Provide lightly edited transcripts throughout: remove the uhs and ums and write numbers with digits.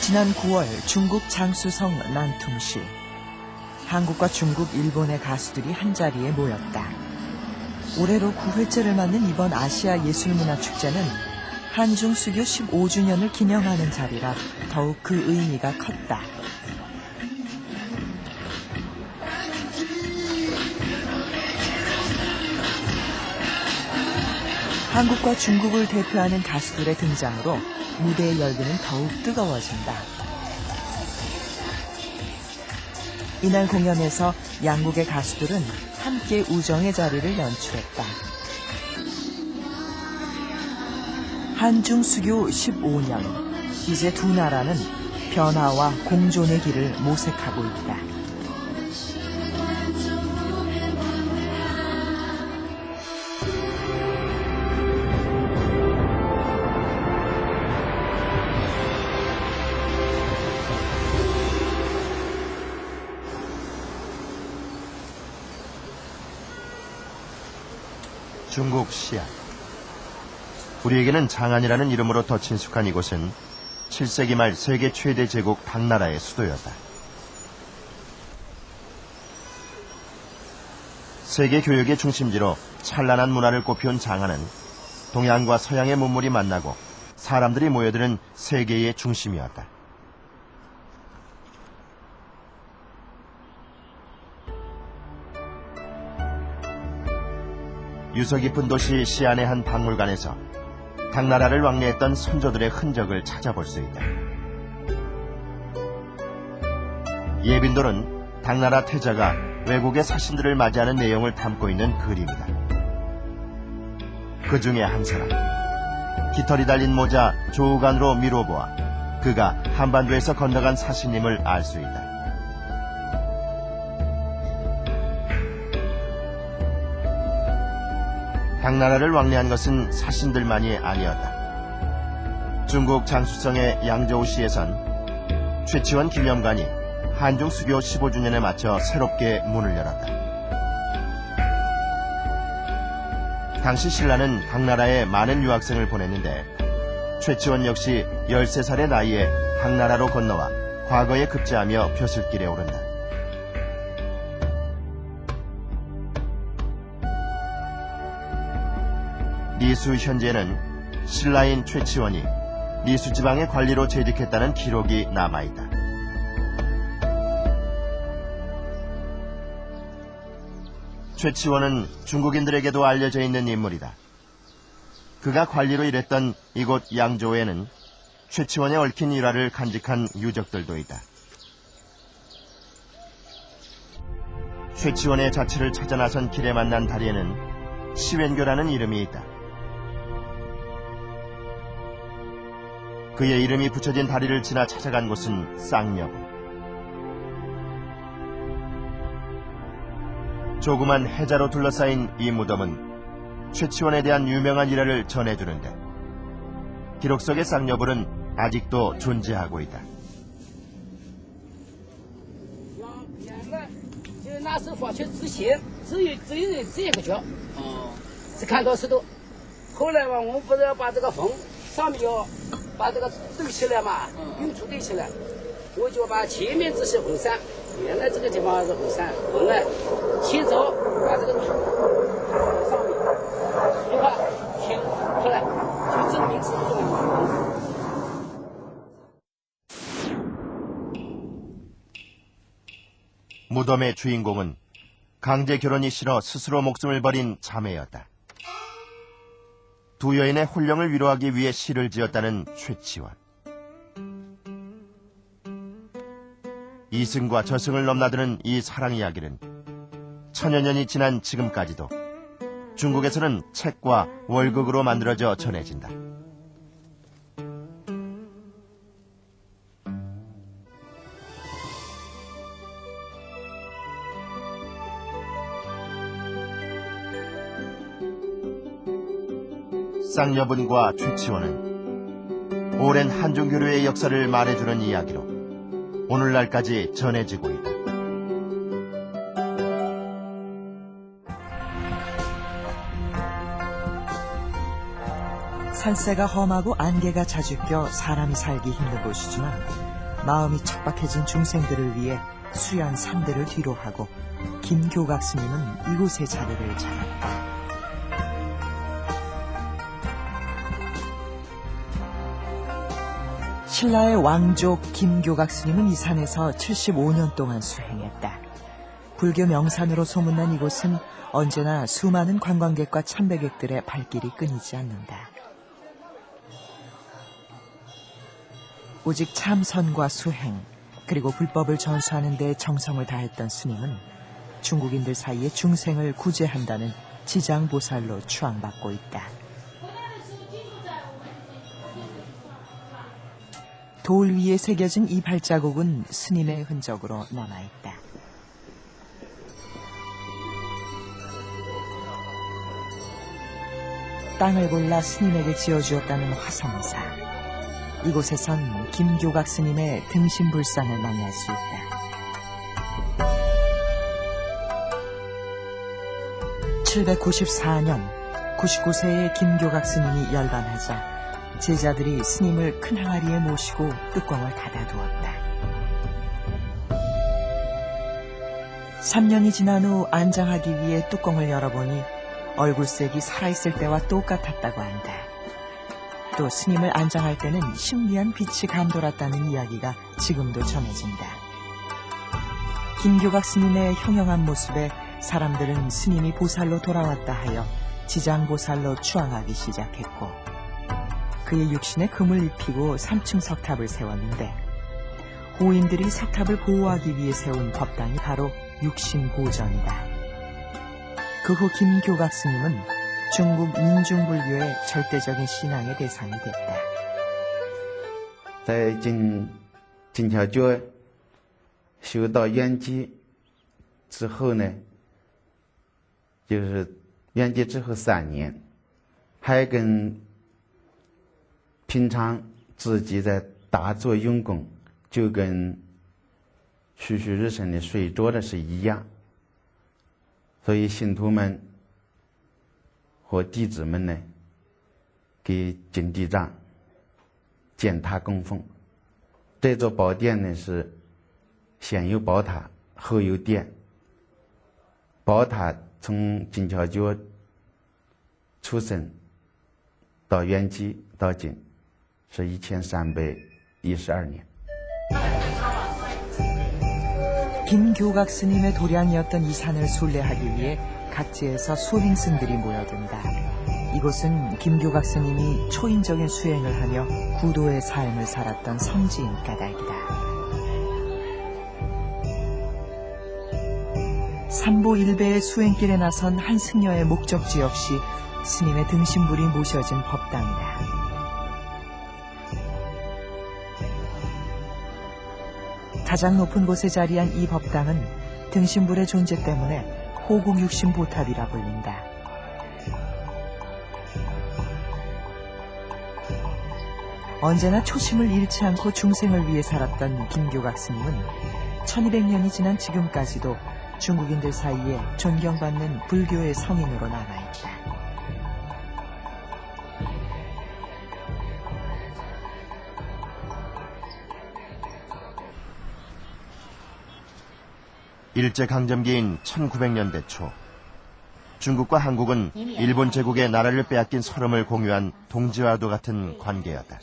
지난 9월 중국 장쑤성 난퉁시. 한국과 중국, 일본의 가수들이 한자리에 모였다. 올해로 9회째를 맞는 이번 아시아 예술문화축제는 한중 수교 15주년을 기념하는 자리라 더욱 그 의미가 컸다. 한국과 중국을 대표하는 가수들의 등장으로 무대의 열기는 더욱 뜨거워진다. 이날 공연에서 양국의 가수들은 함께 우정의 자리를 연출했다. 한중 수교 15년, 이제 두 나라는 변화와 공존의 길을 모색하고 있다. 중국 시안. 우리에게는 장안이라는 이름으로 더 친숙한 이곳은 7세기 말 세계 최대 제국 당나라의 수도였다. 세계 교역의 중심지로 찬란한 문화를 꽃피운 장안은 동양과 서양의 문물이 만나고 사람들이 모여드는 세계의 중심이었다. 유서 깊은 도시 시안의 한 박물관에서 당나라를 왕래했던 선조들의 흔적을 찾아볼 수 있다. 예빈돌은 당나라 태자가 외국의 사신들을 맞이하는 내용을 담고 있는 그림이다. 그 중에 한 사람, 깃털이 달린 모자 조우간으로 미뤄보아 그가 한반도에서 건너간 사신임을 알 수 있다. 당나라를 왕래한 것은 사신들만이 아니었다. 중국 장쑤성의 양저우시에선 최치원 기념관이 한중 수교 15주년에 맞춰 새롭게 문을 열었다. 당시 신라는 당나라에 많은 유학생을 보냈는데 최치원 역시 13살의 나이에 당나라로 건너와 과거에 급제하며 벼슬길에 오른다. 리수 현재는 신라인 최치원이 리수 지방의 관리로 재직했다는 기록이 남아있다. 최치원은 중국인들에게도 알려져 있는 인물이다. 그가 관리로 일했던 이곳 양조에는 최치원에 얽힌 일화를 간직한 유적들도 있다. 최치원의 자취를 찾아 나선 길에 만난 다리에는 시웬교라는 이름이 있다. 그의 이름이 붙여진 다리를 지나 찾아간 곳은 쌍여군. 조그만 해자로 둘러싸인 이 무덤은 최치원에 대한 유명한 일화를 전해주는데 기록 속의 쌍여불은 아직도 존재하고 있다. 那时候发掘之前只有这个角，是看到石头。后来嘛，我们不是要把这个缝上面要把这个堆起来嘛，用土堆起来，我就把前面这些红山，原来这个地方是红山，红呢，清朝把这个土上面土话填出来，就证明是这种红。 무덤의 주인공은 강제 결혼이 싫어 스스로 목숨을 버린 자매였다. 두 여인의 혼령을 위로하기 위해 시를 지었다는 최치원. 이승과 저승을 넘나드는 이 사랑 이야기는 천여 년이 지난 지금까지도 중국에서는 책과 월극으로 만들어져 전해진다. 쌍여분과 최치원은 오랜 한중교류의 역사를 말해주는 이야기로 오늘날까지 전해지고 있다. 산세가 험하고 안개가 자주 껴 사람이 살기 힘든 곳이지만 마음이 척박해진 중생들을 위해 수연 3대를 뒤로 하고 김교각 스님은 이곳에 자리를 잡았다. 신라의 왕족 김교각 스님은 이 산에서 75년 동안 수행했다. 불교 명산으로 소문난 이곳은 언제나 수많은 관광객과 참배객들의 발길이 끊이지 않는다. 오직 참선과 수행, 그리고 불법을 전수하는 데 정성을 다했던 스님은 중국인들 사이에 중생을 구제한다는 지장보살로 추앙받고 있다. 돌 위에 새겨진 이 발자국은 스님의 흔적으로 남아있다. 땅을 골라 스님에게 지어주었다는 화성사. 이곳에선 김교각 스님의 등신불상을 만날 수 있다. 794년 99세의 김교각 스님이 열반하자 제자들이 스님을 큰 항아리에 모시고 뚜껑을 닫아두었다. 3년이 지난 후 안장하기 위해 뚜껑을 열어보니 얼굴색이 살아있을 때와 똑같았다고 한다. 또 스님을 안장할 때는 신비한 빛이 감돌았다는 이야기가 지금도 전해진다. 김교각 스님의 형형한 모습에 사람들은 스님이 보살로 돌아왔다 하여 지장보살로 추앙하기 시작했고, 그의 육신에 금을 입히고 3층 석탑을 세웠는데, 호인들이 석탑을 보호하기 위해 세운 법당이 바로 육신보전이다. 그 후 김교각 스님은 중국 민중불교의 절대적인 신앙의 대상이 됐다. 在金条觉修到圆寂之后呢，就是圆寂之后3年，还跟平常自己在打坐用功，就跟栩栩如生的睡着的是一样。所以信徒们和弟子们呢，给金地藏建塔供奉。这座宝殿呢是先有宝塔，后有殿。宝塔从金巧觉出生到圆寂到今是1312年。 김교각 스님의 도량이었던 이 산을 순례하기 위해 각지에서 수행승들이 모여든다. 이곳은 김교각 스님이 초인적인 수행을 하며 구도의 삶을 살았던 성지인 까닭이다. 삼보 일배의 수행길에 나선 한 승려의 목적지 역시 스님의 등신불이 모셔진 법당이다. 가장 높은 곳에 자리한 이 법당은 등신불의 존재 때문에 호국육신보탑이라 불린다. 언제나 초심을 잃지 않고 중생을 위해 살았던 김교각 스님은 1200년이 지난 지금까지도 중국인들 사이에 존경받는 불교의 성인으로 남아있다. 일제강점기인 1900년대 초, 중국과 한국은 일본 제국의 나라를 빼앗긴 서름을 공유한 동지와도 같은 관계였다.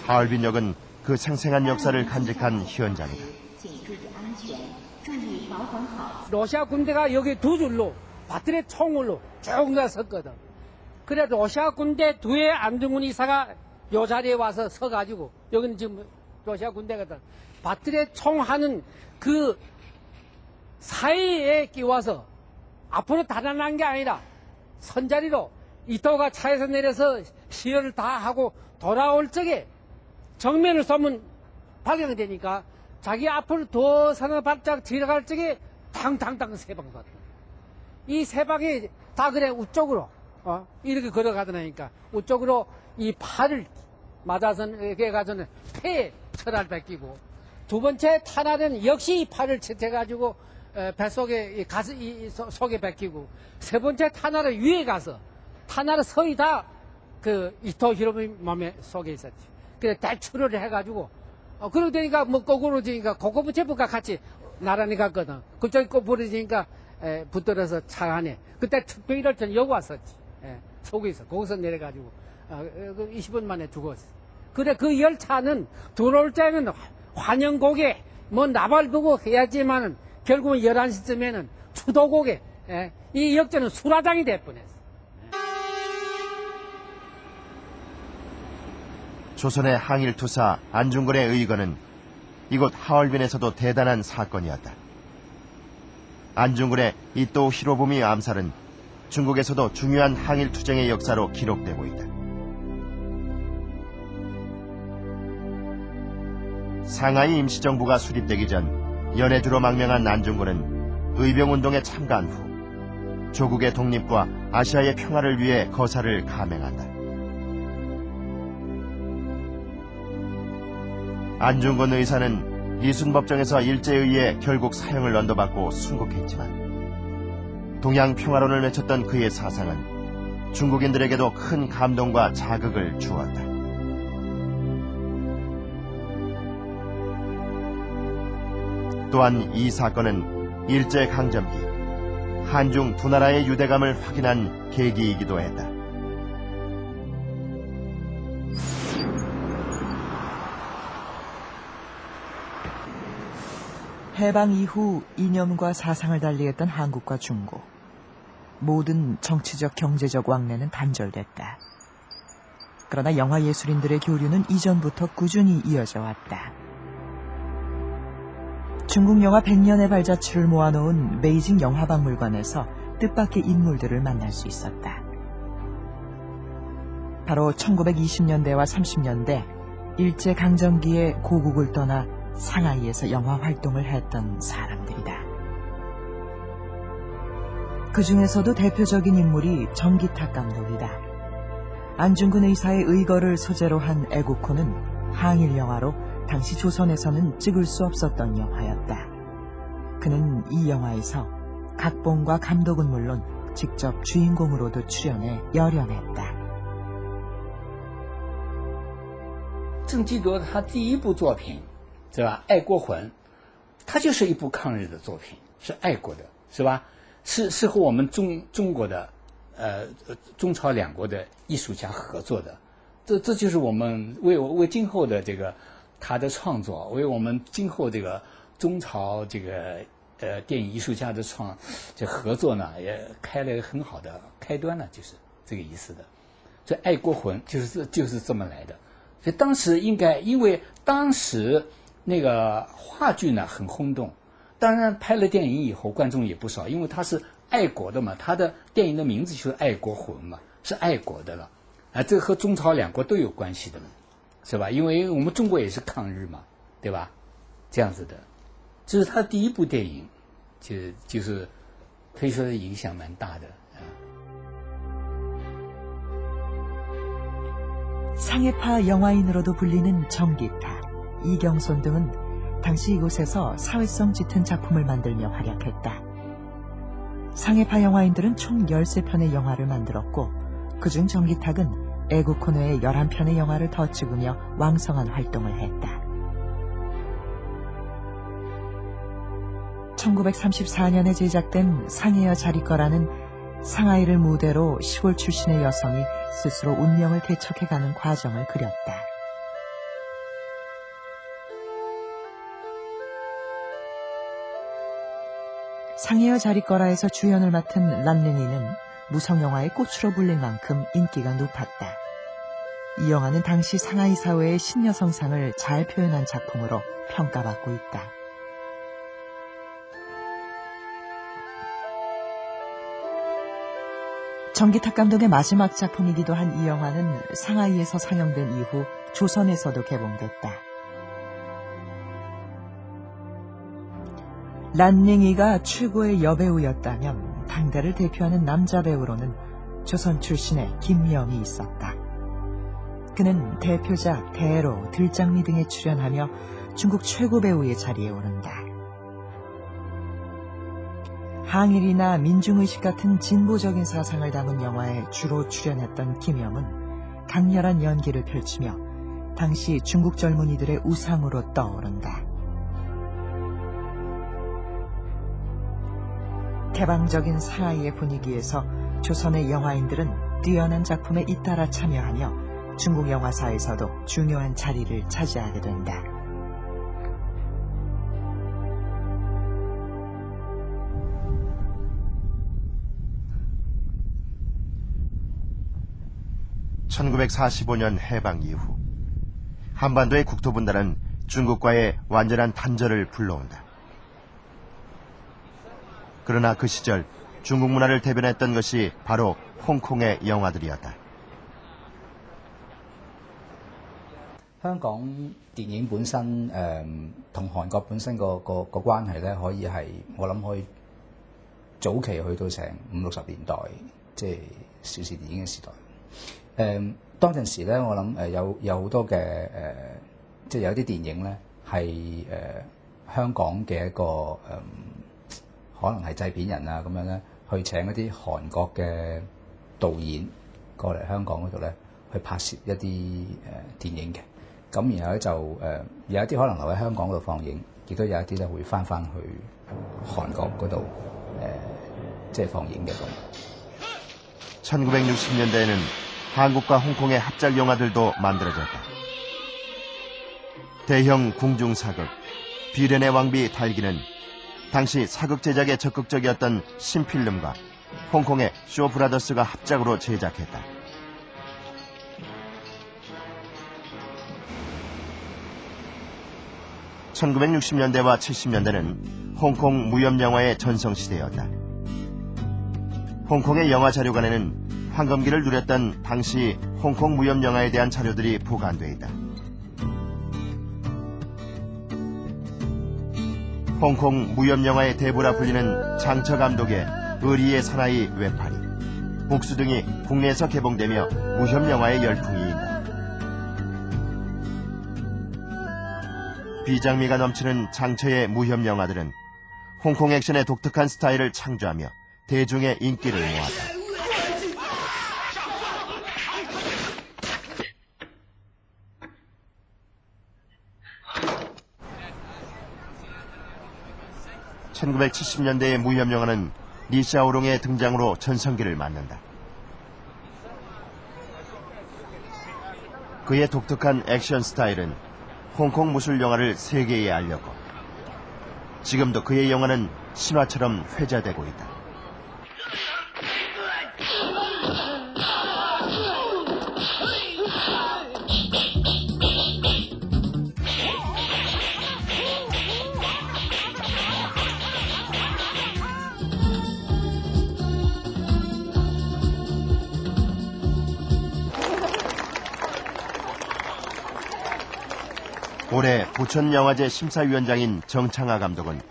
하얼빈역은 그 생생한 역사를 간직한 현장이다. 러시아 군대가 여기 두 줄로 바틀의 총으로 쭉 나섰거든. 그래 러시아 군대 뒤에 안중근 이사가 요 자리에 와서 서가지고, 여기는 지금 러시아 군대거든. 바틀의 총하는 그 사이에 끼워서 앞으로 달아난 게 아니라 선자리로 이토가 차에서 내려서 시연을 다 하고 돌아올 적에 정면을 쏘면 발견되니까 자기 앞으로 더 서너 발짝 들어갈 적에 탕탕탕 세 방 쐈다. 이 세 방이 다 그래 우쪽으로 이렇게 걸어가더라니까 우쪽으로 이 팔을 맞아서 이렇게 가서는 폐에 철알 뺏기고, 두 번째 탄알은 역시 이 팔을 채가지고 뱃속에 속에 뺏기고, 세 번째 탄알은 위에 가서 탄알은 서이 다 그 이토 히로부미 몸에 속에 있었지. 그래 대출을 해가지고 그러고 되니까 뭐 거꾸로 지니까 고급부 제부가 같이 나란히 갔거든. 그쪽에 꼭 부러지니까 붙들어서 차 안에 그때 특별히를 전 여기 왔었지. 속에서 거기서 내려가지고 20분 만에 죽었어. 그래 그 열차는 들어올 때는 환영곡에 뭐 나발두고 해야지만은 결국은 11시쯤에는 추도곡에 이 역전은 수라장이 될 뻔했어. 조선의 항일투사 안중근의 의거는 이곳 하얼빈에서도 대단한 사건이었다. 안중근의 이토 히로부미 암살은 중국에서도 중요한 항일투쟁의 역사로 기록되고 있다. 상하이 임시정부가 수립되기 전 연해주로 망명한 안중근은 의병운동에 참가한 후 조국의 독립과 아시아의 평화를 위해 거사를 감행한다. 안중근 의사는 이순법정에서 일제에 의해 결국 사형을 언도받고 순국했지만 동양 평화론을 외쳤던 그의 사상은 중국인들에게도 큰 감동과 자극을 주었다. 또한 이 사건은 일제강점기 한중 두 나라의 유대감을 확인한 계기이기도 했다. 해방 이후 이념과 사상을 달리했던 한국과 중국. 모든 정치적 경제적 왕래는 단절됐다. 그러나 영화 예술인들의 교류는 이전부터 꾸준히 이어져 왔다. 중국 영화 100년의 발자취를 모아놓은 베이징 영화박물관에서 뜻밖의 인물들을 만날 수 있었다. 바로 1920년대와 30년대 일제강점기에 고국을 떠나 상하이에서 영화 활동을 했던 사람들이다. 그 중에서도 대표적인 인물이 정기탁 감독이다. 안중근 의사의 의거를 소재로 한 애국호는 항일 영화로 당시 조선에서는 찍을 수 없었던 영화였다. 그는 이 영화에서 각본과 감독은 물론 직접 주인공으로도 출연해 열연했다. 郑基德他第一部作品是吧？爱国魂，它就是一部抗日的作品，是爱国的，是吧？是和我们中国的中朝两国的艺术家合作的，这就是我们为今后的这个他的创作，为我们今后这个中朝这个电影艺术家的这合作呢，也开了一个很好的开端呢，就是这个意思的。所以爱国魂就是这么来的。所以当时因为当时那个话剧呢很轰动，当然拍了电影以后观众也不少，因为他是爱国的嘛，他的电影的名字就是爱国魂嘛，是爱国的了。这和中朝两国都有关系的嘛，是吧？因为我们中国也是抗日嘛，对吧？这样子的，这是他第一部电影，就是可以说是影响蛮大的。 상해파 영화인으로도 불리는 정기탁, 이경손 등은 당시 이곳에서 사회성 짙은 작품을 만들며 활약했다. 상해파 영화인들은 총 13편의 영화를 만들었고 그중 정기탁은 애국호 내에 11편의 영화를 더 찍으며 왕성한 활동을 했다. 1934년에 제작된 상해여 자리거라는 상하이를 무대로 시골 출신의 여성이 스스로 운명을 개척해가는 과정을 그렸다. 상해여 자리거라에서 주연을 맡은 란능이는 무성영화의 꽃으로 불릴 만큼 인기가 높았다. 이 영화는 당시 상하이 사회의 신여성상을 잘 표현한 작품으로 평가받고 있다. 정기탁 감독의 마지막 작품이기도 한 이 영화는 상하이에서 상영된 이후 조선에서도 개봉됐다. 란닝이가 최고의 여배우였다면 당대를 대표하는 남자 배우로는 조선 출신의 김명이 있었다. 그는 대표작 대로, 들장미 등에 출연하며 중국 최고 배우의 자리에 오른다. 항일이나 민중의식 같은 진보적인 사상을 담은 영화에 주로 출연했던 김영은 강렬한 연기를 펼치며 당시 중국 젊은이들의 우상으로 떠오른다. 개방적인 사하의 분위기에서 조선의 영화인들은 뛰어난 작품에 잇따라 참여하며 중국 영화사에서도 중요한 자리를 차지하게 된다. (1945년) 해방 이후 한반도의 국토 분단은 중국과의 완전한 단절을 불러온다. 그러나 그 시절 중국 문화를 대변했던 것이 바로 홍콩의 영화들이었다. 香港電影本身同韓國本身個關係咧，可以係我諗可以早期去到成50-60年代，即係邵氏電影嘅時代。當陣時咧，我諗有好多嘅即係有啲電影咧係香港嘅一個可能係製片人啊咁樣咧，去請一啲韓國嘅導演過嚟香港嗰度咧，去拍攝一啲電影嘅。咁然後咧就有一啲可能留喺香港嗰度放映，亦都有一啲咧會翻去韓國嗰度即係放映嘅咁。 1960년대에는 한국과 홍콩의 합작 영화들도 만들어졌다. 대형 궁중 사극, 비련의 왕비 달기는 당시 사극 제작에 적극적이었던 신필름과 홍콩의 쇼브라더스가 합작으로 제작했다. (1960년대와 70년대는) 홍콩 무협영화의 전성시대였다. 홍콩의 영화자료관에는 황금기를 누렸던 당시 홍콩 무협영화에 대한 자료들이 보관돼 있다. 홍콩 무협영화의 대부라 불리는 장처 감독의 의리의 사나이 외파리, 복수 등이 국내에서 개봉되며 무협영화의 열풍이 있다. 비장미가 넘치는 장처의 무협영화들은 홍콩 액션의 독특한 스타일을 창조하며 대중의 인기를 모았다. (1970년대의) 무협영화는 리샤오롱의 등장으로 전성기를 맞는다. 그의 독특한 액션 스타일은 홍콩 무술 영화를 세계에 알렸고 지금도 그의 영화는 신화처럼 회자되고 있다. 올해 부천영화제 심사위원장인 정창하 감독은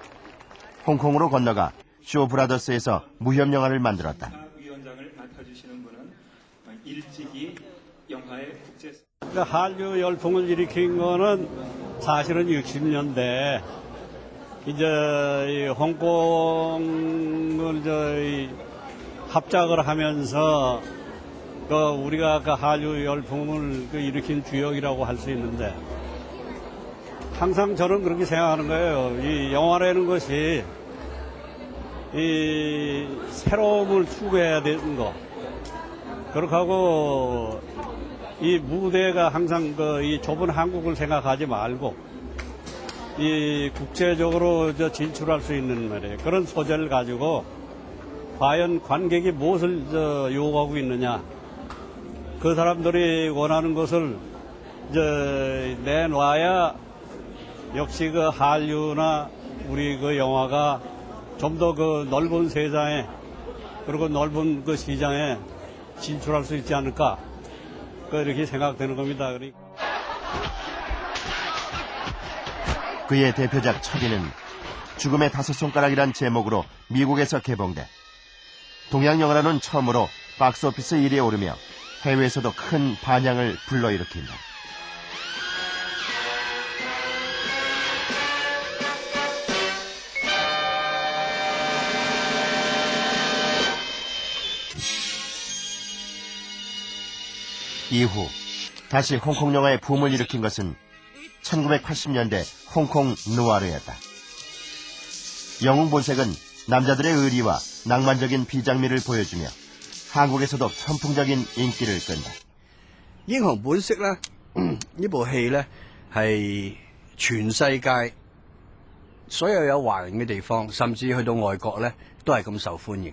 홍콩으로 건너가 쇼브라더스에서 무협영화를 만들었다. 위원장을 맡아주시는 분은 일찍이 영화의 국제 한류 열풍을 일으킨 거는 사실은 60년대 이제 홍콩을 합작을 하면서 우리가 그 한류 열풍을 일으킨 주역이라고 할 수 있는데. 항상 저는 그렇게 생각하는 거예요. 이 영화라는 것이 이 새로움을 추구해야 되는 거. 그렇게 하고 이 무대가 항상 이 좁은 한국을 생각하지 말고 이 국제적으로 진출할 수 있는 말이에요. 그런 소재를 가지고 과연 관객이 무엇을 요구하고 있느냐. 그 사람들이 원하는 것을 내놔야 역시 그 한류나 우리 그 영화가 좀 더 그 넓은 세상에 그리고 넓은 그 시장에 진출할 수 있지 않을까 이렇게 생각되는 겁니다. 그의 대표작 첩이는 죽음의 5손가락이란 제목으로 미국에서 개봉돼 동양 영화로는 처음으로 박스오피스 1위에 오르며 해외에서도 큰 반향을 불러일으킨다. 이후 다시 홍콩 영화의 붐을 일으킨 것은 1980년대 홍콩 누아르였다. 영웅 본색은 남자들의 의리와 낭만적인 비장미를 보여주며 한국에서도 선풍적인 인기를 끈다. 英雄本色咧，呢部戲咧係全世界所有華人嘅地方，甚至去到外國咧，都係咁受歡迎。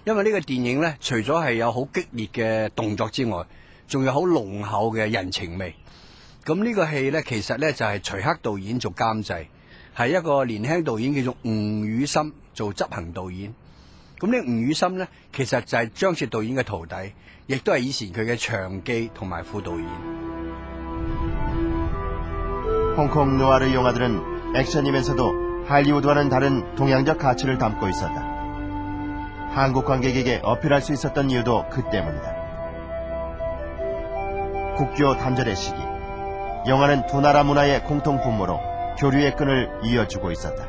因為呢個電影咧，除咗係有好激烈嘅動作之外，仲有好濃厚嘅人情味。咁呢個戲咧，其實咧就係徐克導演做監製，係一個年輕導演叫做吳宇森做執行導演。咁呢吳宇森咧，其實就係張徹導演嘅徒弟，亦都係以前佢嘅場記同埋副導演。 홍콩 누아르 영화들은 액션이면서도 할리우드와는 다른 동양적 가치를 담고 있었다. 한국 관객에게 어필할 수 있었던 이유도 그 때문이다. 국교 단절의 시기, 영화는 두 나라 문화의 공통 분모로 교류의 끈을 이어주고 있었다.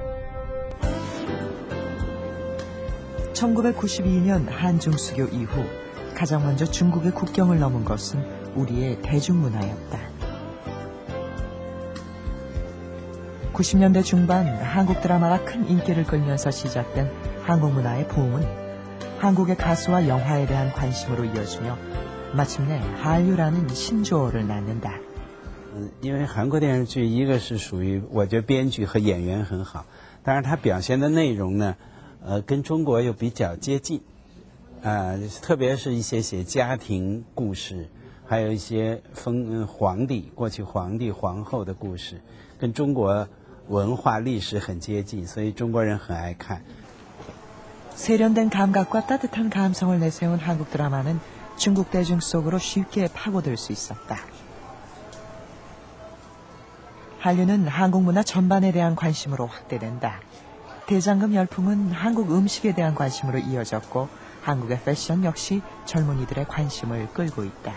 1992년 한중 수교 이후 가장 먼저 중국의 국경을 넘은 것은 우리의 대중문화였다. 90년대 중반 한국 드라마가 큰 인기를 끌면서 시작된 한국 문화의 붐은 한국의 가수와 영화에 대한 관심으로 이어지며 마침내 한류라는 신조어를 낳는다. 因为韩国电视剧一个是属于我觉得编剧和演员很好，但是它表现的内容呢，跟中国又比较接近，特别是一些写家庭故事，还有一些皇帝过去皇帝皇后的故事，跟中国文化历史很接近，所以中国人很爱看。 세련된 감각과 따뜻한 감성을 내세운 한국 드라마는 중국 대중 속으로 쉽게 파고들 수 있었다. 한류는 한국 문화 전반에 대한 관심으로 확대된다. 대장금 열풍은 한국 음식에 대한 관심으로 이어졌고 한국의 패션 역시 젊은이들의 관심을 끌고 있다.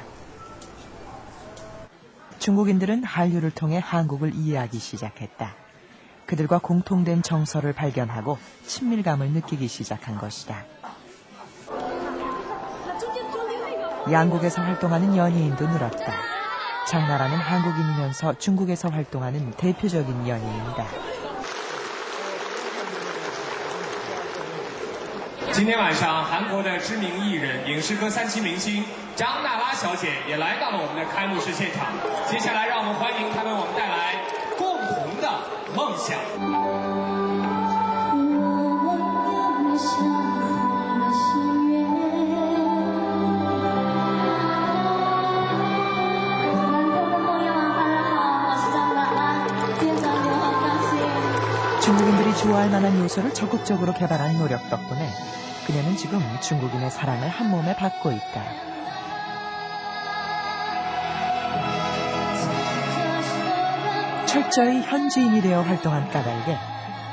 중국인들은 한류를 통해 한국을 이해하기 시작했다. 그들과 공통된 정서를 발견하고 친밀감을 느끼기 시작한 것이다. 양국에서 활동하는 연예인도 늘었다. 장나라는 한국인이면서 중국에서 활동하는 대표적인 연예인이다. 今天晚上，韩国的知名艺人、影视歌三栖明星张娜拉小姐也来到了我们的开幕式现场。接下来，让我们欢迎她为我们带来《共同的梦想》。 중국인들이 좋아할 만한 요소를 적극적으로 개발한 노력 덕분에 그녀는 지금 중국인의 사랑을 한 몸에 받고 있다. 철저히 현지인이 되어 활동한 까닭에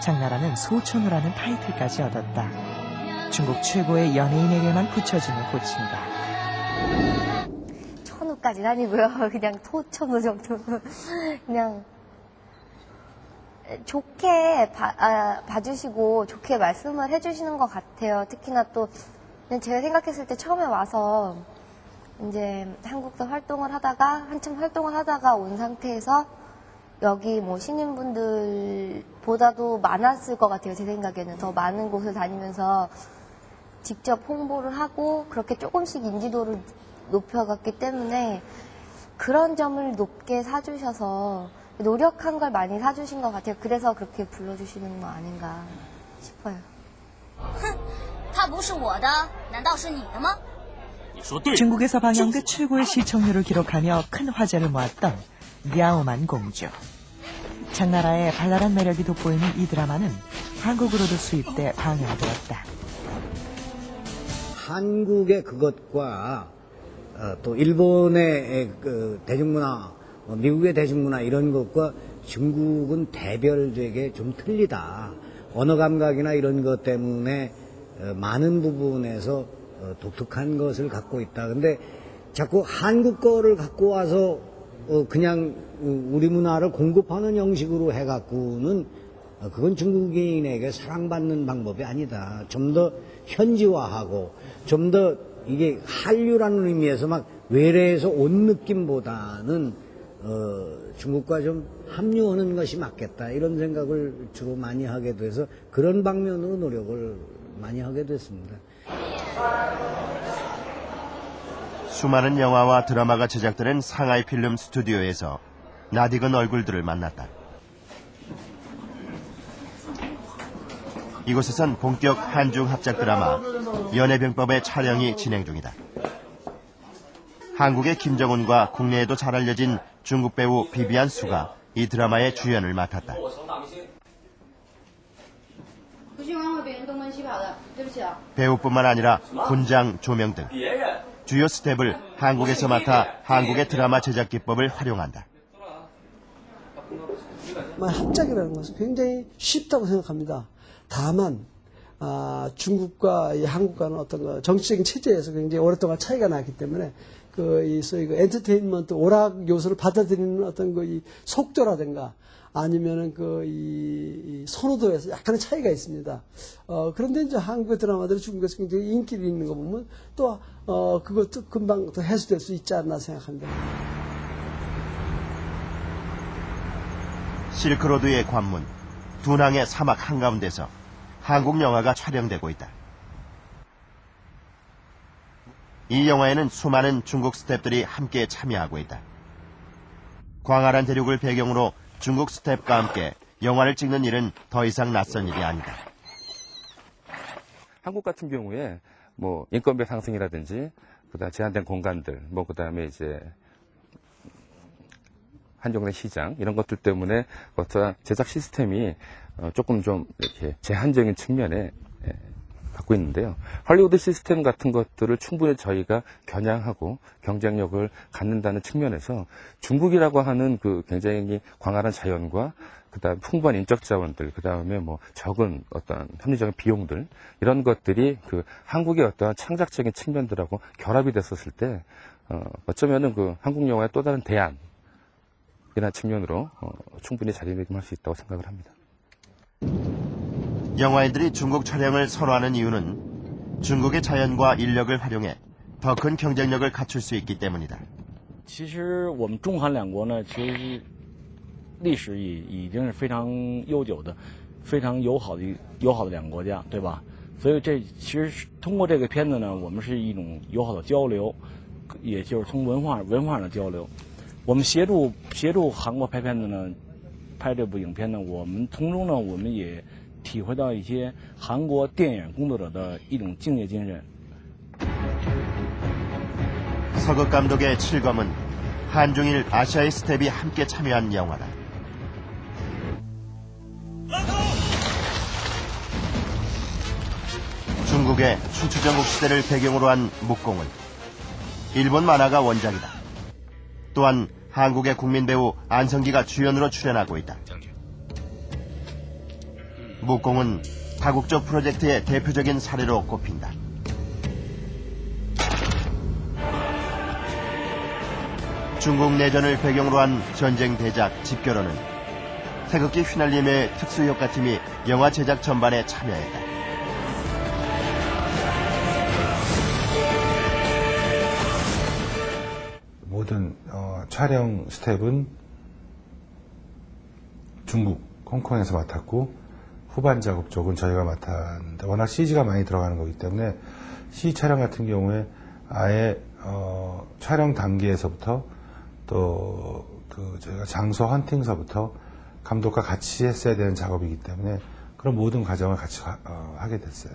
장나라는 소천우라는 타이틀까지 얻었다. 중국 최고의 연예인에게만 붙여지는 호칭이다. 천우까지는 아니고요. 그냥 소천우 정도. 그냥 좋게 봐주시고 좋게 말씀을 해주시는 것 같아요. 특히나 또 제가 생각했을 때 처음에 와서 이제 한국에서 한참 활동을 하다가 온 상태에서 여기 뭐 신인분들보다도 많았을 것 같아요. 제 생각에는 더 많은 곳을 다니면서 직접 홍보를 하고 그렇게 조금씩 인지도를 높여갔기 때문에 그런 점을 높게 사주셔서 노력한 걸 많이 사주신 것 같아요. 그래서 그렇게 불러주시는 거 아닌가 싶어요. 它不是我的，难道是你的吗？ 중국에서 방영돼 최고의 시청률을 기록하며 큰 화제를 모았던 랴오만 공주. 장나라의 발랄한 매력이 돋보이는 이 드라마는 한국으로도 수입돼 방영되었다. 한국의 그것과 또 일본의 그 대중문화, 미국의 대중문화 이런 것과 중국은 대별되게 좀 틀리다. 언어 감각이나 이런 것 때문에 많은 부분에서 독특한 것을 갖고 있다. 근데 자꾸 한국 거를 갖고 와서 그냥 우리 문화를 공급하는 형식으로 해갖고는 그건 중국인에게 사랑받는 방법이 아니다. 좀 더 현지화하고 좀 더 이게 한류라는 의미에서 막 외래에서 온 느낌보다는 중국과 좀 합류하는 것이 맞겠다 이런 생각을 주로 많이 하게 돼서 그런 방면으로 노력을 많이 하게 됐습니다. 수많은 영화와 드라마가 제작되는 상하이 필름 스튜디오에서 낯익은 얼굴들을 만났다. 이곳에선 본격 한중 합작 드라마 연애병법의 촬영이 진행 중이다. 한국의 김정은과 국내에도 잘 알려진 중국 배우 비비안 수가 이 드라마의 주연을 맡았다. 배우뿐만 아니라 분장, 조명 등 주요 스텝을 한국에서 맡아 한국의 드라마 제작 기법을 활용한다. 합작이라는 것은 굉장히 쉽다고 생각합니다. 다만 중국과 한국과는 어떤 정치적인 체제에서 굉장히 오랫동안 차이가 나기 때문에 소위 엔터테인먼트 오락 요소를 받아들이는 어떤 이 속도라든가 아니면은 이 선호도에서 약간의 차이가 있습니다. 그런데 이제 한국 드라마들이 중국에서 굉장히 인기를 있는 거 보면 또 그것도 금방 또 해소될 수 있지 않나 생각합니다. 실크로드의 관문, 두낭의 사막 한가운데서 한국 영화가 촬영되고 있다. 이 영화에는 수많은 중국 스태프들이 함께 참여하고 있다. 광활한 대륙을 배경으로 중국 스태프가 함께 영화를 찍는 일은 더 이상 낯선 일이 아니다. 한국 같은 경우에 뭐 인건비 상승이라든지 그다음 제한된 공간들, 뭐 그다음에 이제 한정된 시장 이런 것들 때문에 어떤 제작 시스템이 조금 좀 이렇게 제한적인 측면에 갖고 있는데요. 할리우드 시스템 같은 것들을 충분히 저희가 겨냥하고 경쟁력을 갖는다는 측면에서 중국이라고 하는 그 굉장히 광활한 자연과 그다음 풍부한 인적 자원들, 그다음에 뭐 적은 어떤 합리적인 비용들 이런 것들이 그 한국의 어떠한 창작적인 측면들하고 결합이 됐었을 때 어쩌면은 그 한국 영화의 또 다른 대안 이런 측면으로 충분히 자리매김할 수 있다고 생각을 합니다. 영화인들이 중국 촬영을 선호하는 이유는 중국의 자연과 인력을 활용해 더 큰 경쟁력을 갖출 수 있기 때문이다. 其实我们中韩两国呢，其实历史已经是非常悠久的、非常友好的两个国家，对吧？所以这其实通过这个片子呢，我们是一种友好的交流，也就是从文化上的交流。我们协助韩国拍片子呢，拍这部影片呢，我们从中呢，我们也体会到一些韩国电影工作者的一种敬业精神。 서극 감독의 칠검은 한중일 아시아의 스텝이 함께 참여한 영화다. 중국의 춘추전국 시대를 배경으로 한 묵공은 일본 만화가 원작이다. 또한 한국의 국민 배우 안성기가 주연으로 출연하고 있다. 묵공은 다국적 프로젝트의 대표적인 사례로 꼽힌다. 중국 내전을 배경으로 한 전쟁 대작 집결호는 태극기 휘날림의 특수효과팀이 영화 제작 전반에 참여했다. 모든 촬영 스텝은 중국, 홍콩에서 맡았고 후반 작업 쪽은 저희가 맡았는데 워낙 CG가 많이 들어가는 거기 때문에 CG 촬영 같은 경우에 아예 촬영 단계에서부터 또 저희가 장소 헌팅서부터 감독과 같이 했어야 되는 작업이기 때문에 그런 모든 과정을 같이 하게 됐어요.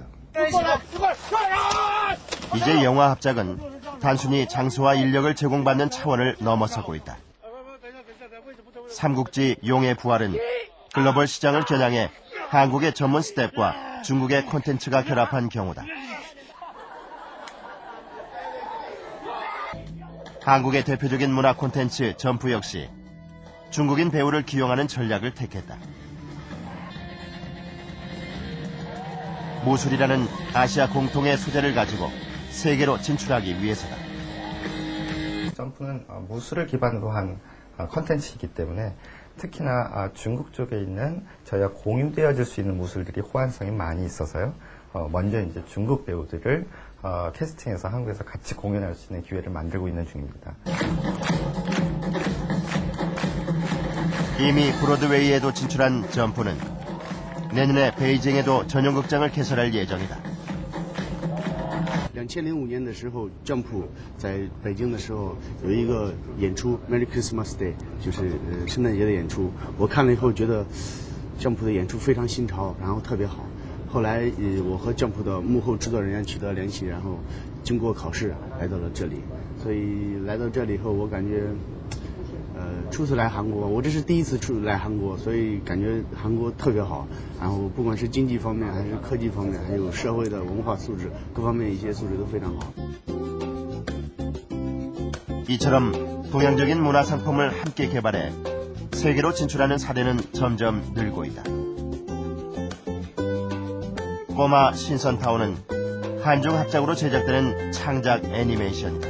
이제 영화 합작은 단순히 장소와 인력을 제공받는 차원을 넘어서고 있다. 삼국지 용의 부활은 글로벌 시장을 겨냥해 한국의 전문 스텝과 중국의 콘텐츠가 결합한 경우다. 한국의 대표적인 문화 콘텐츠 점프 역시 중국인 배우를 기용하는 전략을 택했다. 무술이라는 아시아 공통의 소재를 가지고 세계로 진출하기 위해서다. 점프는 무술을 기반으로 한 콘텐츠이기 때문에 특히나 중국 쪽에 있는 저희가 공유되어질 수 있는 무술들이 호환성이 많이 있어서요. 먼저 이제 중국 배우들을 캐스팅해서 한국에서 같이 공연할 수 있는 기회를 만들고 있는 중입니다. 이미 브로드웨이에도 진출한 점프는 내년에 베이징에도 전용 극장을 개설할 예정이다. 2005年的时候 ，Jump 在北京的时候有一个演出 ，Merry Christmas Day， 就是圣诞节的演出。我看了以后觉得 Jump 的演出非常新潮，然后特别好。后来我和 Jump 的幕后制作人员取得联系，然后经过考试来到了这里。所以来到这里以后，我感觉初次来韩国，我这是第一次来韩国，所以感觉韩国特别好。然后不管是经济方面，还是科技方面，还有社会的文化素质，各方面一些素质都非常好。 이처럼 동양적인 문화 상품을 함께 개발해 세계로 진출하는 사례는 점점 늘고 있다. 꼬마 신선타운은 한중 합작으로 제작되는 창작 애니메이션이다.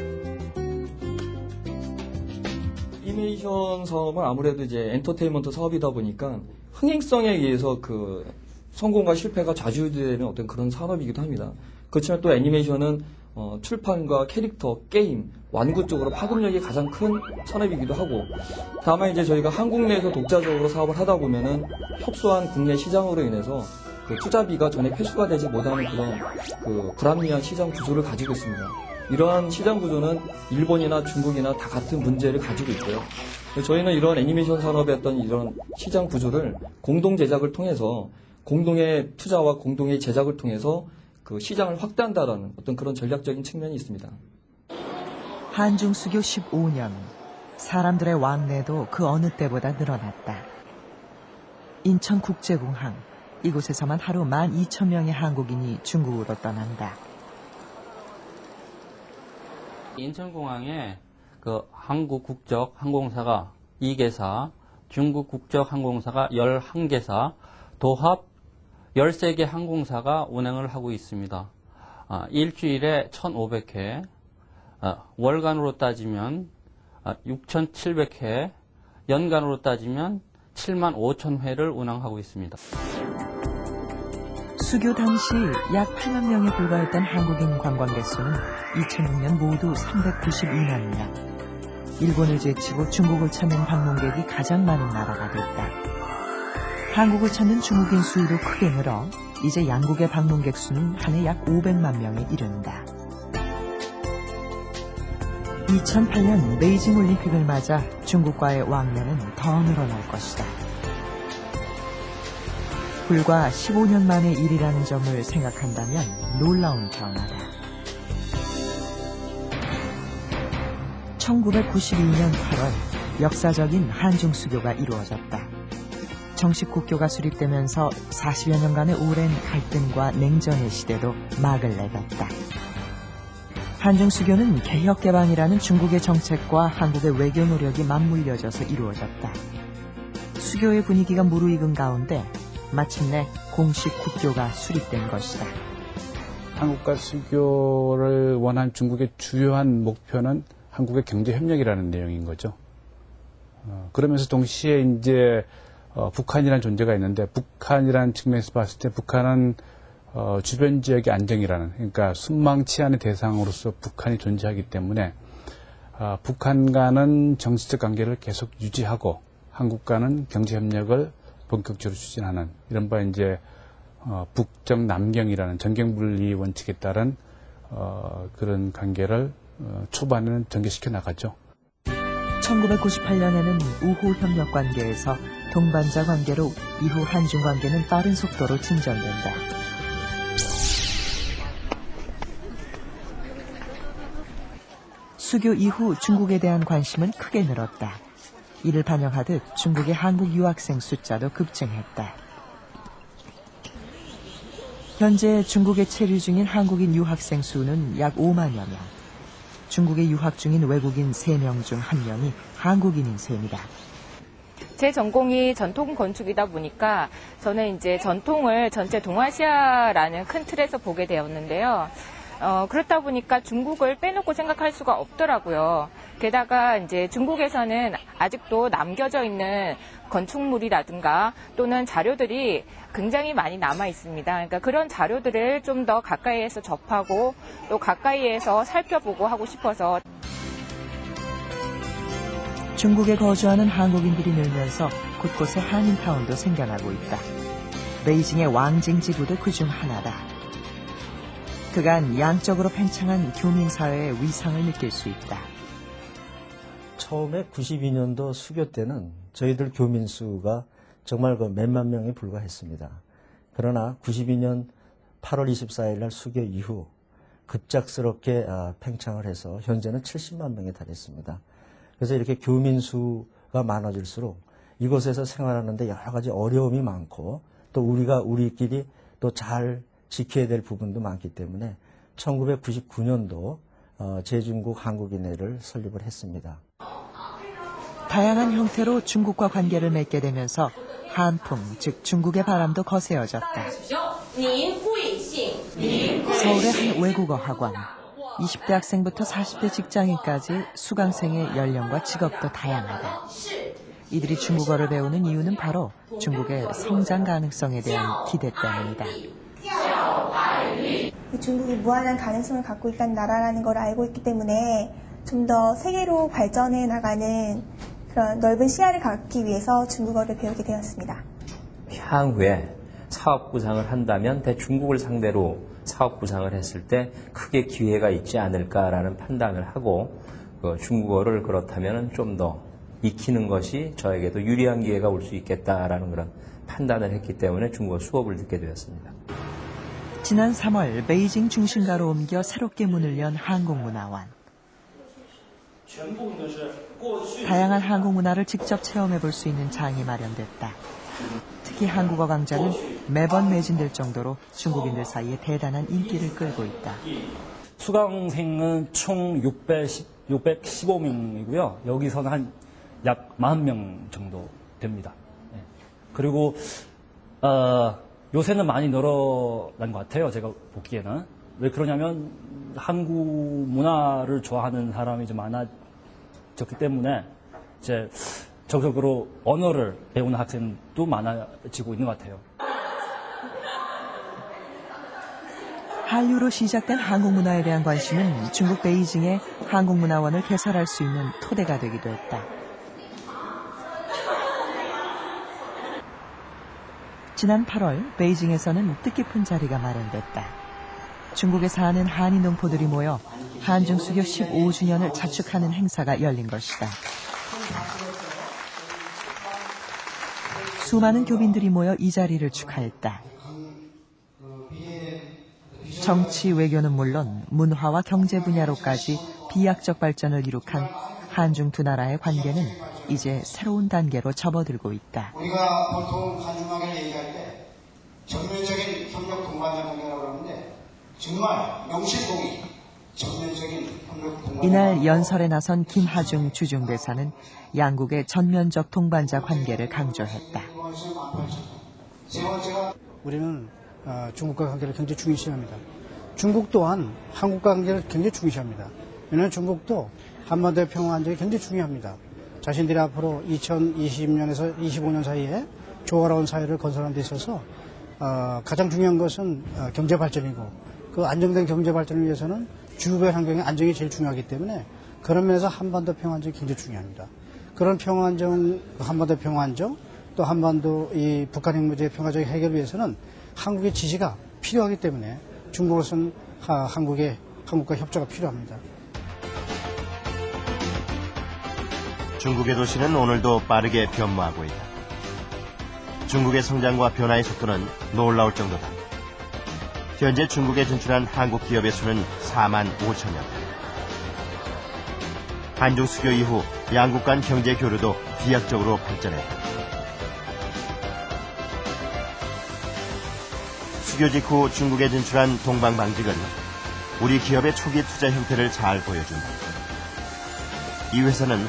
애니메이션 사업은 아무래도 이제 엔터테인먼트 사업이다 보니까 흥행성에 의해서 그 성공과 실패가 좌지우지되는 어떤 그런 산업이기도 합니다. 그렇지만 또 애니메이션은 출판과 캐릭터, 게임, 완구 쪽으로 파급력이 가장 큰 산업이기도 하고, 다만 이제 저희가 한국 내에서 독자적으로 사업을 하다 보면은 협소한 국내 시장으로 인해서 그 투자비가 전액 회수가 되지 못하는 그런 그 불합리한 시장 구조를 가지고 있습니다. 이러한 시장 구조는 일본이나 중국이나 다 같은 문제를 가지고 있고요. 저희는 이런 애니메이션 산업의 어떤 이런 시장 구조를 공동 제작을 통해서 공동의 투자와 공동의 제작을 통해서 그 시장을 확대한다라는 어떤 그런 전략적인 측면이 있습니다. 한중 수교 15년, 사람들의 왕래도 그 어느 때보다 늘어났다. 인천국제공항, 이곳에서만 하루 12,000명의 한국인이 중국으로 떠난다. 인천공항에 그 한국 국적 항공사가 2개사, 중국 국적 항공사가 11개사, 도합 13개 항공사가 운행을 하고 있습니다. 일주일에 1,500회, 월간으로 따지면 6,700회, 연간으로 따지면 75,000회를 운항하고 있습니다. 수교 당시 약 8만 명에 불과했던 한국인 관광객 수는 2006년 모두 392만 명. 일본을 제치고 중국을 찾는 방문객이 가장 많은 나라가 됐다. 한국을 찾는 중국인 수도 크게 늘어 이제 양국의 방문객 수는 한 해 약 500만 명에 이른다. 2008년 베이징 올림픽을 맞아 중국과의 왕래는 더 늘어날 것이다. 불과 15년 만의 일이라는 점을 생각한다면 놀라운 변화다. 1992년 8월 역사적인 한중 수교가 이루어졌다. 정식 국교가 수립되면서 40여 년간의 오랜 갈등과 냉전의 시대도 막을 내렸다. 한중 수교는 개혁 개방이라는 중국의 정책과 한국의 외교 노력이 맞물려져서 이루어졌다. 수교의 분위기가 무르익은 가운데 마침내 공식 국교가 수립된 것이다. 한국과 수교를 원한 중국의 주요한 목표는 한국의 경제협력이라는 내용인 거죠. 그러면서 동시에 이제 북한이라는 존재가 있는데, 북한이라는 측면에서 봤을 때 북한은 주변 지역의 안정이라는, 그러니까 순망 치안의 대상으로서 북한이 존재하기 때문에 북한과는 정치적 관계를 계속 유지하고 한국과는 경제협력을 본격적으로 추진하는 이른바 이제 북정 남경이라는 정경분리 원칙에 따른 그런 관계를 초반에는 전개시켜 나갔죠. 1998년에는 우호 협력 관계에서 동반자 관계로 이후 한중 관계는 빠른 속도로 진전된다. 수교 이후 중국에 대한 관심은 크게 늘었다. 이를 반영하듯 중국의 한국 유학생 숫자도 급증했다. 현재 중국에 체류 중인 한국인 유학생 수는 약 5만여 명. 중국에 유학 중인 외국인 3명 중 1명이 한국인인 셈이다. 제 전공이 전통 건축이다 보니까 저는 이제 전통을 전체 동아시아라는 큰 틀에서 보게 되었는데요. 그렇다 보니까 중국을 빼놓고 생각할 수가 없더라고요. 게다가 이제 중국에서는 아직도 남겨져 있는 건축물이라든가 또는 자료들이 굉장히 많이 남아 있습니다. 그러니까 그런 자료들을 좀 더 가까이에서 접하고 또 가까이에서 살펴보고 하고 싶어서. 중국에 거주하는 한국인들이 늘면서 곳곳에 한인타운도 생겨나고 있다. 베이징의 왕징 지구도 그중 하나다. 그간 양적으로 팽창한 교민사회의 위상을 느낄 수 있다. 처음에 92년도 수교 때는 저희들 교민 수가 정말 그 몇만 명에 불과했습니다. 그러나 92년 8월 24일 날 수교 이후 급작스럽게 팽창을 해서 현재는 70만 명에 달했습니다. 그래서 이렇게 교민 수가 많아질수록 이곳에서 생활하는데 여러 가지 어려움이 많고 또 우리끼리 또 잘 지켜야 될 부분도 많기 때문에 1999년도 제중국 한국인회를 설립을 했습니다. 다양한 형태로 중국과 관계를 맺게 되면서 한풍, 즉 중국의 바람도 거세어졌다. 서울의 한 외국어 학원, 20대 학생부터 40대 직장인까지 수강생의 연령과 직업도 다양하다. 이들이 중국어를 배우는 이유는 바로 중국의 성장 가능성에 대한 기대 때문이다. 중국이 무한한 가능성을 갖고 있다는 나라라는 걸 알고 있기 때문에 좀 더 세계로 발전해 나가는 그런 넓은 시야를 갖기 위해서 중국어를 배우게 되었습니다. 향후에 사업 구상을 한다면 대중국을 상대로 사업 구상을 했을 때 크게 기회가 있지 않을까라는 판단을 하고 중국어를 그렇다면 좀 더 익히는 것이 저에게도 유리한 기회가 올 수 있겠다라는 그런 판단을 했기 때문에 중국어 수업을 듣게 되었습니다. 지난 3월 베이징 중심가로 옮겨 새롭게 문을 연 한국문화원. 다양한 한국 문화를 직접 체험해 볼 수 있는 장이 마련됐다. 특히 한국어 강좌는 매번 매진될 정도로 중국인들 사이에 대단한 인기를 끌고 있다. 수강생은 총 615명이고요. 여기서는 한 약 40명 정도 됩니다. 그리고 요새는 많이 늘어난 것 같아요. 제가 보기에는. 왜 그러냐면 한국 문화를 좋아하는 사람이 좀 많아졌기 때문에 이제 적극적으로 언어를 배우는 학생도 많아지고 있는 것 같아요. 한류로 시작된 한국 문화에 대한 관심은 중국 베이징에 한국문화원을 개설할 수 있는 토대가 되기도 했다. 지난 8월 베이징에서는 뜻깊은 자리가 마련됐다. 중국에 사는 한인 농포들이 모여 한중 수교 15주년을 자축하는 행사가 열린 것이다. 수많은 교민들이 모여 이 자리를 축하했다. 정치 외교는 물론 문화와 경제 분야로까지 비약적 발전을 이룩한 한중 두 나라의 관계는 이제 새로운 단계로 접어들고 있다. 우리가 보통 한중관계를 얘기할 때 전면적인 협력 동반자 관계라고 그러는데 정말 명실공히 전면적인 협력 동반자. 이날 연설에 나선 김하중 주중대사는 양국의 전면적 동반자 관계를 강조했다. 우리는 중국과 관계를 굉장히 중요시합니다. 중국 또한 한국과 관계를 굉장히 중요시합니다. 왜냐하면 중국도 한반도의 평화 안정이 굉장히 중요합니다. 자신들이 앞으로 2020년에서 25년 사이에 조화로운 사회를 건설하는 데 있어서 가장 중요한 것은 경제 발전이고 그 안정된 경제 발전을 위해서는 주변 환경의 안정이 제일 중요하기 때문에 그런 면에서 한반도 평화 안정이 굉장히 중요합니다. 그런 평화 안정, 한반도 평화 안정 또 한반도 이 북한 핵 문제의 평화적인 해결을 위해서는 한국의 지지가 필요하기 때문에 중국으로서는 한국과 협조가 필요합니다. 중국의 도시는 오늘도 빠르게 변모하고 있다. 중국의 성장과 변화의 속도는 놀라울 정도다. 현재 중국에 진출한 한국 기업의 수는 4만 5천여 명. 한중 수교 이후 양국 간 경제 교류도 비약적으로 발전했다. 수교 직후 중국에 진출한 동방방직은 우리 기업의 초기 투자 형태를 잘 보여준다. 이 회사는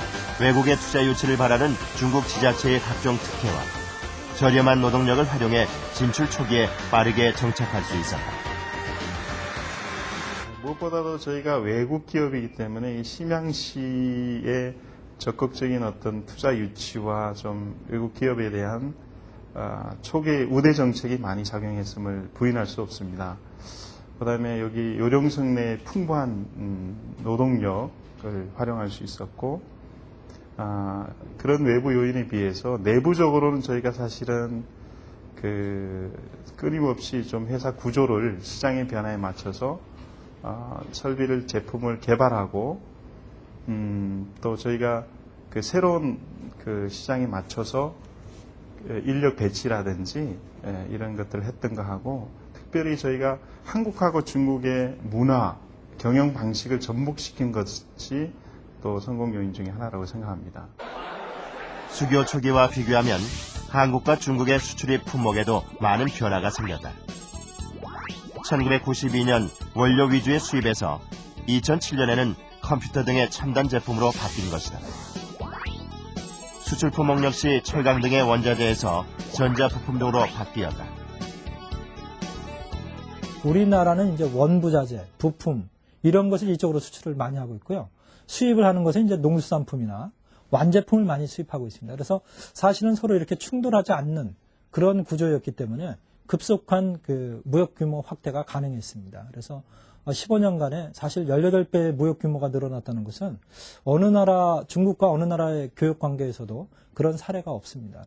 외국의 투자 유치를 바라는 중국 지자체의 각종 특혜와 저렴한 노동력을 활용해 진출 초기에 빠르게 정착할 수 있었다. 무엇보다도 저희가 외국 기업이기 때문에 이 심양시의 적극적인 어떤 투자 유치와 좀 외국 기업에 대한 초기 우대 정책이 많이 작용했음을 부인할 수 없습니다. 그다음에 여기 요령성 내 풍부한 노동력을 활용할 수 있었고 그런 외부 요인에 비해서 내부적으로는 저희가 사실은 끊임없이 좀 회사 구조를 시장의 변화에 맞춰서 설비를 제품을 개발하고 또 저희가 새로운 시장에 맞춰서 인력 배치라든지 이런 것들을 했던 거 하고 특별히 저희가 한국하고 중국의 문화, 경영 방식을 접목시킨 것이 또 성공 요인 중에 하나라고 생각합니다. 수교 초기와 비교하면 한국과 중국의 수출입 품목에도 많은 변화가 생겼다. 1992년 원료 위주의 수입에서 2007년에는 컴퓨터 등의 첨단 제품으로 바뀐 것이다. 수출 품목 역시 철강 등의 원자재에서 전자부품 등으로 바뀌었다. 우리나라는 이제 원부자재, 부품 이런 것을 이쪽으로 수출을 많이 하고 있고요. 수입을 하는 것은 이제 농수산품이나 완제품을 많이 수입하고 있습니다. 그래서 사실은 서로 이렇게 충돌하지 않는 그런 구조였기 때문에 급속한 무역 규모 확대가 가능했습니다. 그래서 15년간에 사실 18배의 무역 규모가 늘어났다는 것은 어느 나라, 중국과 어느 나라의 교역 관계에서도 그런 사례가 없습니다.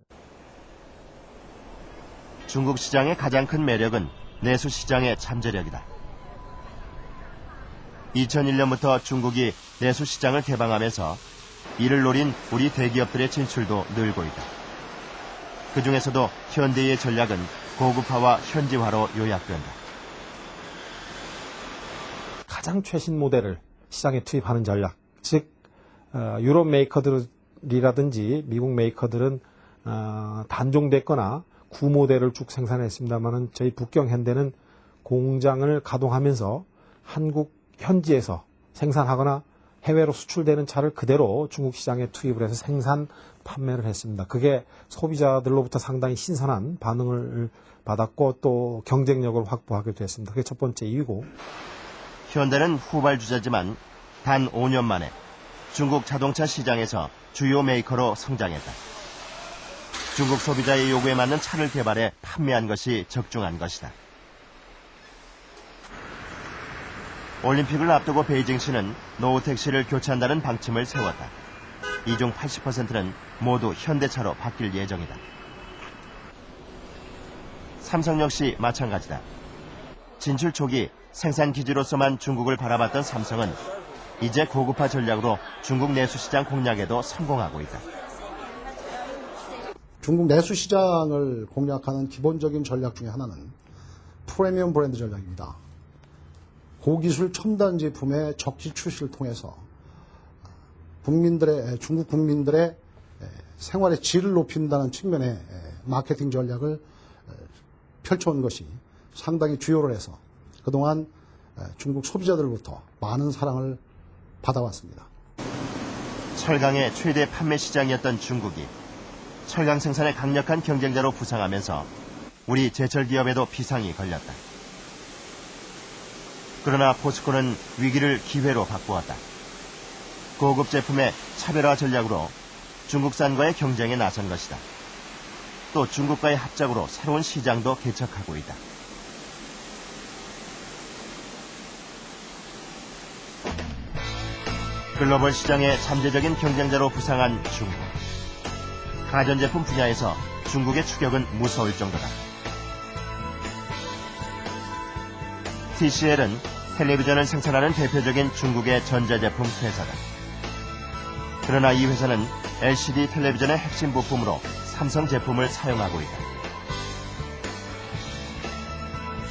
중국 시장의 가장 큰 매력은 내수 시장의 잠재력이다. 2001년부터 중국이 내수 시장을 개방하면서 이를 노린 우리 대기업들의 진출도 늘고 있다. 그 중에서도 현대의 전략은 고급화와 현지화로 요약된다. 가장 최신 모델을 시장에 투입하는 전략, 즉 유럽 메이커들이라든지 미국 메이커들은 단종됐거나 구모델을 쭉 생산했습니다만은 저희 북경 현대는 공장을 가동하면서 한국 현지에서 생산하거나 해외로 수출되는 차를 그대로 중국 시장에 투입을 해서 생산, 판매를 했습니다. 그게 소비자들로부터 상당히 신선한 반응을 받았고 또 경쟁력을 확보하게 됐습니다. 그게 첫 번째 이유고. 현대는 후발주자지만 단 5년 만에 중국 자동차 시장에서 주요 메이커로 성장했다. 중국 소비자의 요구에 맞는 차를 개발해 판매한 것이 적중한 것이다. 올림픽을 앞두고 베이징시는 노후택시를 교체한다는 방침을 세웠다. 이 중 80%는 모두 현대차로 바뀔 예정이다. 삼성 역시 마찬가지다. 진출 초기 생산 기지로서만 중국을 바라봤던 삼성은 이제 고급화 전략으로 중국 내수 시장 공략에도 성공하고 있다. 중국 내수 시장을 공략하는 기본적인 전략 중에 하나는 프리미엄 브랜드 전략입니다. 고기술 첨단 제품의 적지 출시를 통해서 중국 국민들의 생활의 질을 높인다는 측면의 마케팅 전략을 펼쳐온 것이 상당히 주요를 해서 그동안 중국 소비자들로부터 많은 사랑을 받아왔습니다. 철강의 최대 판매 시장이었던 중국이 철강 생산의 강력한 경쟁자로 부상하면서 우리 제철 기업에도 비상이 걸렸다. 그러나 포스코는 위기를 기회로 바꾸었다. 고급 제품의 차별화 전략으로 중국산과의 경쟁에 나선 것이다. 또 중국과의 합작으로 새로운 시장도 개척하고 있다. 글로벌 시장의 잠재적인 경쟁자로 부상한 중국. 가전제품 분야에서 중국의 추격은 무서울 정도다. TCL은 텔레비전을 생산하는 대표적인 중국의 전자제품 회사다. 그러나 이 회사는 LCD 텔레비전의 핵심 부품으로 삼성 제품을 사용하고 있다.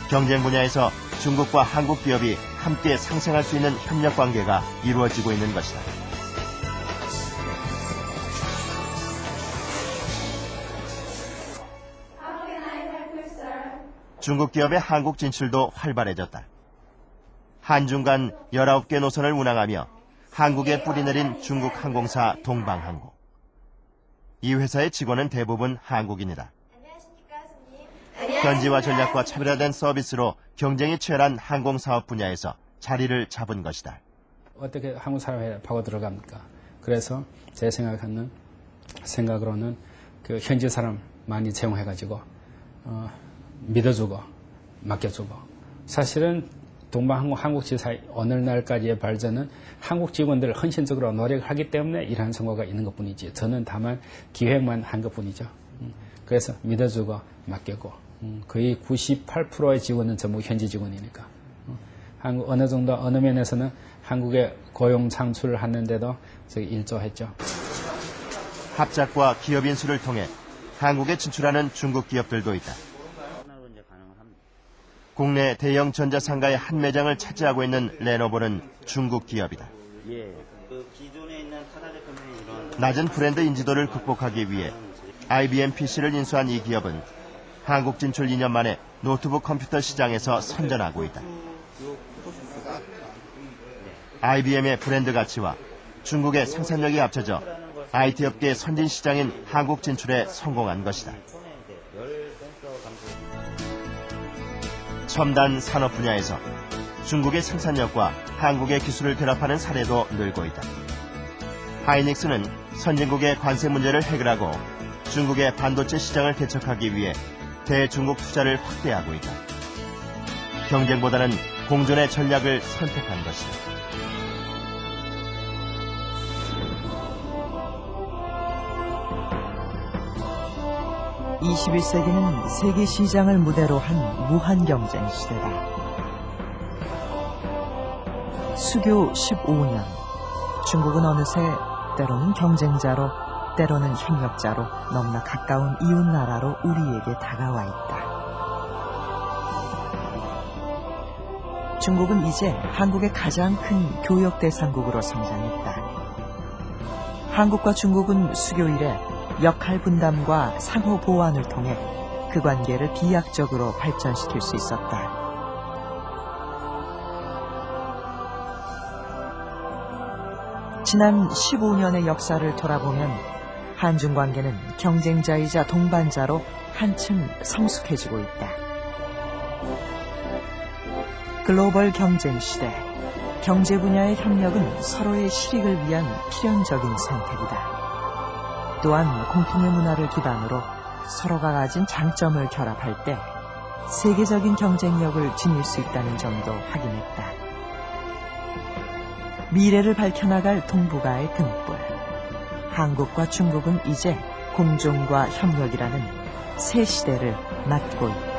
경쟁 분야에서 중국과 한국 기업이 함께 상생할 수 있는 협력 관계가 이루어지고 있는 것이다. 중국 기업의 한국 진출도 활발해졌다. 한중간 19개 노선을 운항하며 한국에 뿌리 내린 중국 항공사 동방항공. 이 회사의 직원은 대부분 한국인이다. 현지화 전략과 차별화된 서비스로 경쟁이 치열한 항공사업 분야에서 자리를 잡은 것이다. 어떻게 한국 사회에 파고 들어갑니까? 그래서 제 생각으로는 그 현지 사람 많이 채용해가지고 믿어주고 맡겨주고, 사실은 동방한국 지사의 오늘날까지의 발전은 한국 직원들 헌신적으로 노력하기 때문에 이러한 성과가 있는 것뿐이지, 저는 다만 기획만 한 것뿐이죠. 그래서 믿어주고 맡겼고, 거의 98%의 직원은 전부 현지 직원이니까 한국 어느 정도 어느 면에서는 한국에 고용 창출을 하는데도 일조했죠. 합작과 기업 인수를 통해 한국에 진출하는 중국 기업들도 있다. 국내 대형 전자상가의 한 매장을 차지하고 있는 레노버는 중국 기업이다. 낮은 브랜드 인지도를 극복하기 위해 IBM PC를 인수한 이 기업은 한국 진출 2년 만에 노트북 컴퓨터 시장에서 선전하고 있다. IBM의 브랜드 가치와 중국의 생산력이 합쳐져 IT 업계의 선진 시장인 한국 진출에 성공한 것이다. 첨단 산업 분야에서 중국의 생산력과 한국의 기술을 결합하는 사례도 늘고 있다. 하이닉스는 선진국의 관세 문제를 해결하고 중국의 반도체 시장을 개척하기 위해 대중국 투자를 확대하고 있다. 경쟁보다는 공존의 전략을 선택한 것이다. 21세기는 세계 시장을 무대로 한 무한 경쟁 시대다. 수교 15년, 중국은 어느새 때로는 경쟁자로, 때로는 협력자로 너무나 가까운 이웃 나라로 우리에게 다가와 있다. 중국은 이제 한국의 가장 큰 교역 대상국으로 성장했다. 한국과 중국은 수교 이래 역할 분담과 상호 보완을 통해 그 관계를 비약적으로 발전시킬 수 있었다. 지난 15년의 역사를 돌아보면 한중 관계는 경쟁자이자 동반자로 한층 성숙해지고 있다. 글로벌 경쟁 시대, 경제 분야의 협력은 서로의 실익을 위한 필연적인 선택이다. 또한 공통의 문화를 기반으로 서로가 가진 장점을 결합할 때 세계적인 경쟁력을 지닐 수 있다는 점도 확인했다. 미래를 밝혀나갈 동북아의 등불. 한국과 중국은 이제 공존과 협력이라는 새 시대를 맞고 있다.